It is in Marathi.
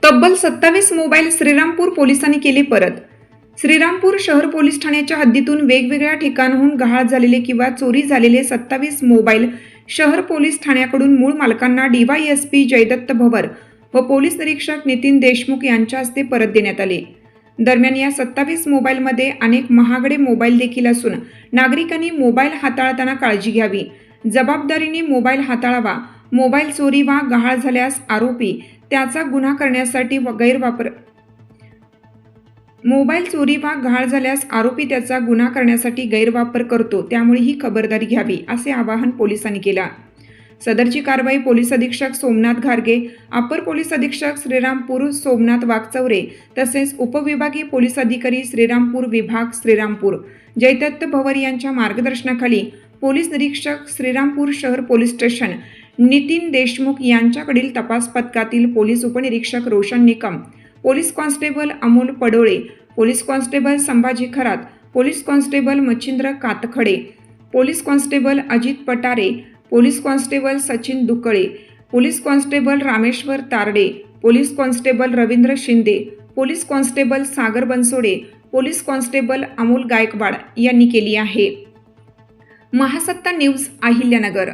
तब्बल 27 मोबाईल श्रीरामपूर पोलिसांनी केले परत। श्रीरामपूर शहर पोलीस ठाण्याच्या हद्दीतून वेगवेगळ्या ठिकाणाहून गहाळ झालेले किंवा चोरी झालेले 27 मोबाईल शहर पोलीस ठाण्याकडून मूळ मालकांना DYSP जयदत्त भवर व पोलीस निरीक्षक नितीन देशमुख यांच्या हस्ते परत देण्यात आले। दरम्यान या 27 मोबाईलमध्ये अनेक महागडे मोबाईल देखील असून नागरिकांनी मोबाईल हाताळताना काळजी घ्यावी, जबाबदारीने मोबाईल हाताळावा। मोबाईल चोरी वा गहाळ झाल्यास आरोपी त्याचा गुन्हा करण्यासाठी गैरवापर करतो, त्यामुळे ही खबरदारी घ्यावी असे आवाहन पोलिसांनी केला। सदरची कारवाई पोलीस अधीक्षक सोमनाथ घारगे, अपर पोलीस अधीक्षक श्रीरामपूर सोमनाथ वाकचौरे तसेच उपविभागीय पोलीस अधिकारी श्रीरामपूर विभाग श्रीरामपूर जयदत्त भवर यांच्या मार्गदर्शनाखाली पोलीस निरीक्षक श्रीरामपूर शहर पोलीस स्टेशन नितीन देशमुख यांच्याकडील तपास पथकातील पोलीस उपनिरीक्षक Roshan Nikam, police constable Amol Padole, police constable Sambhaji Kharat, police constable Machhindra Katkhade, police constable Ajit Patare, police constable Sachin Dukale, police constable Rameshwar Tarde, police constable Ravindra Shinde, police constable Sagar Bansode, police constable Amol Gaikwad यांनी केली आहे। महासत्ता न्यूज, अहिल्यानगर।